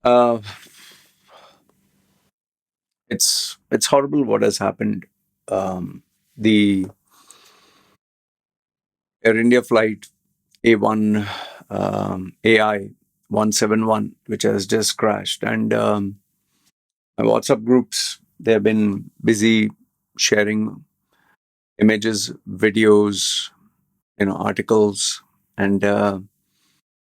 Uh, it's horrible what has happened. The Air India Flight A1 AI 171, which has just crashed, and my WhatsApp groups, they've been busy sharing images, videos, articles, and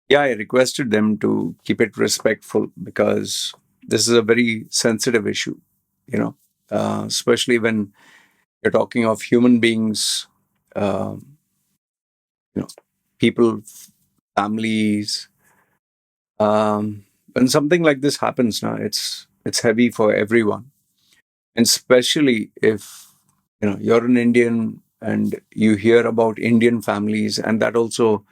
yeah, I requested them to keep it respectful because this is a very sensitive issue. You know, especially when you're talking of human beings, uh, you know, people, families. When something like this happens, now it's heavy for everyone, and especially if you're an Indian and you hear about Indian families, and that also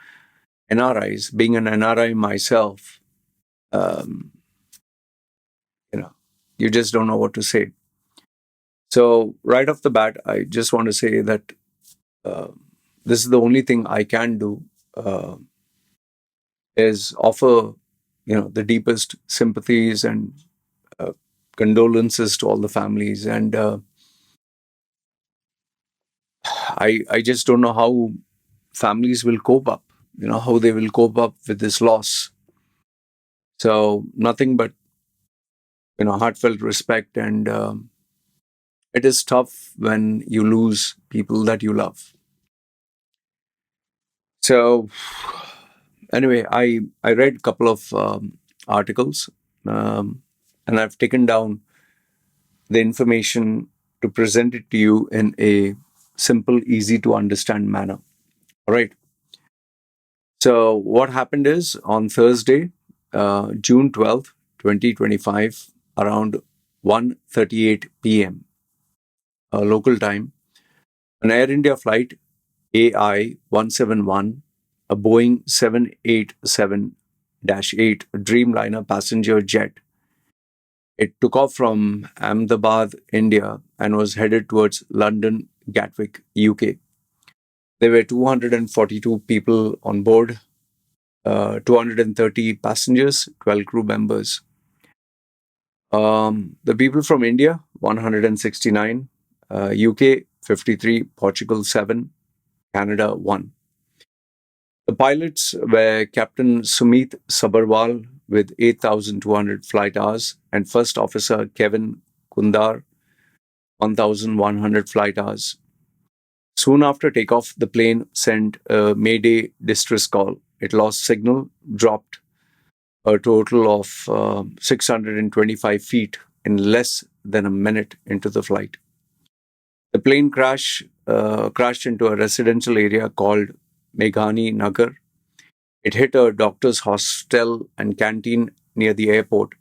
NRIs. Being an NRI myself, um, you know, you just don't know what to say. So right off the bat, I just want to say that uh, this is the only thing I can do, uh, is offer the deepest sympathies and uh, condolences to all the families, and I just don't know how families will cope up. How they will cope up with this loss. So nothing but heartfelt respect, and it is tough when you lose people that you love. So anyway, I read a couple of articles, and I've taken down the information to present it to you in a simple, easy to understand manner. All right. So what happened is on Thursday, June 12th, 2025, around 1:38 p.m. Local time, an Air India flight AI171, a Boeing 787-8 Dreamliner passenger jet. It took off from Ahmedabad, India, and was headed towards London, Gatwick, UK. There were 242 people on board, 230 passengers, 12 crew members. The people from India, 169, UK, 53, Portugal, 7, Canada, 1. The pilots were Captain Sumit Sabarwal with 8,200 flight hours and First Officer Kevin Kundar, 1,100 flight hours. Soon after takeoff, the plane sent a Mayday distress call. It lost signal, dropped a total of 625 feet in less than a minute into the flight. The plane crashed into a residential area called Meghani Nagar. It hit a doctor's hostel and canteen near the airport.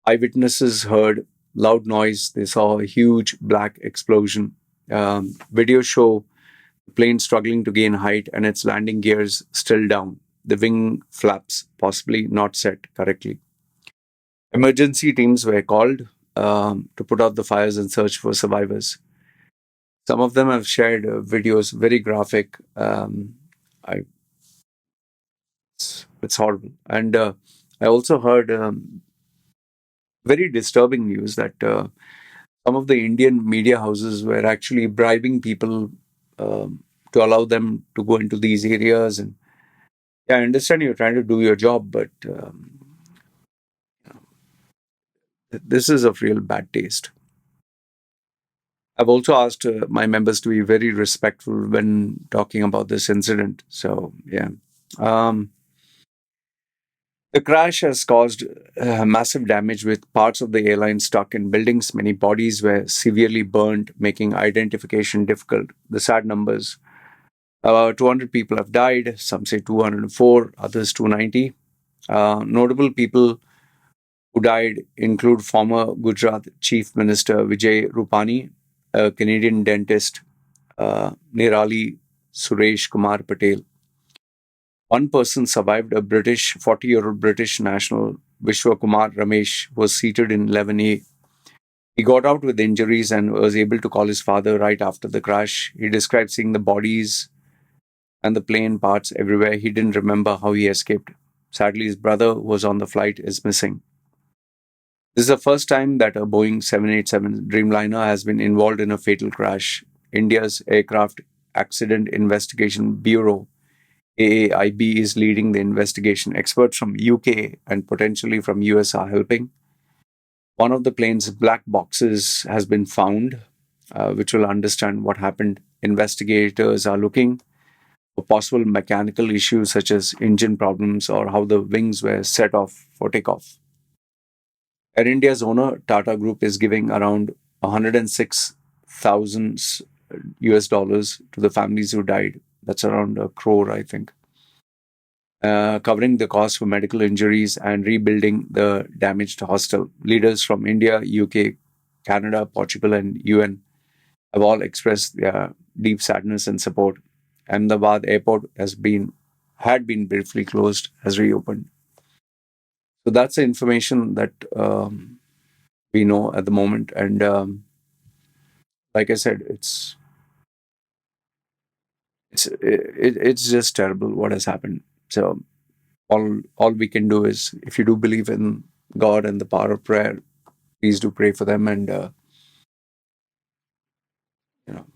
Eyewitnesses heard loud noise. They saw a huge black explosion. Videos show the plane struggling to gain height and its landing gears still down, the wing flaps possibly not set correctly. Emergency teams were called to put out the fires and search for survivors. Some of them have shared videos, very graphic. I, it's horrible. And I also heard very disturbing news that some of the Indian media houses were actually bribing people to allow them to go into these areas. And yeah, I understand you're trying to do your job, but this is of real bad taste. I've also asked my members to be very respectful when talking about this incident. So, yeah. Um, the crash has caused massive damage with parts of the airline stuck in buildings. Many bodies were severely burned, making identification difficult. The sad numbers: about 200 people have died, some say 204, others 290. Notable people who died include former Gujarat Chief Minister Vijay Rupani, a Canadian dentist, Nirali Suresh Kumar Patel. One person survived, a 40-year-old British national, Vishwashkumar Ramesh, was seated in 11A. He got out with injuries and was able to call his father right after the crash. He described seeing the bodies and the plane parts everywhere. He didn't remember how he escaped. Sadly, his brother, who was on the flight, is missing. This is the first time that a Boeing 787 Dreamliner has been involved in a fatal crash. India's Aircraft Accident Investigation Bureau, AAIB, is leading the investigation. Experts from UK and potentially from US are helping. One of the plane's black boxes has been found, which will understand what happened. Investigators are looking for possible mechanical issues such as engine problems or how the wings were set off for takeoff. Air India's owner, Tata Group, is giving around 106,000 US dollars to the families who died. That's around a crore, I think, covering the cost for medical injuries and rebuilding the damaged hostel. Leaders from India, UK, Canada, Portugal, and UN have all expressed their deep sadness and support. Ahmedabad airport had been briefly closed, has reopened. So that's the information that we know at the moment. And like I said, it's just terrible what has happened. So all we can do is, if you do believe in God and the power of prayer, please do pray for them. And you know,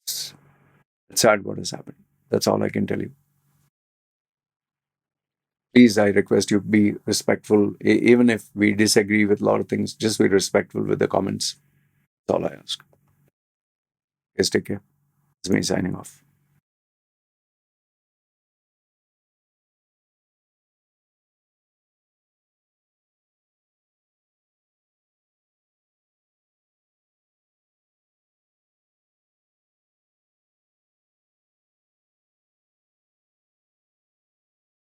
it's, it's sad what has happened. That's all I can tell you. Please, I request you be respectful, even if we disagree with a lot of things. Just be respectful with the comments. That's all I ask. Guys, take care. It's me signing off.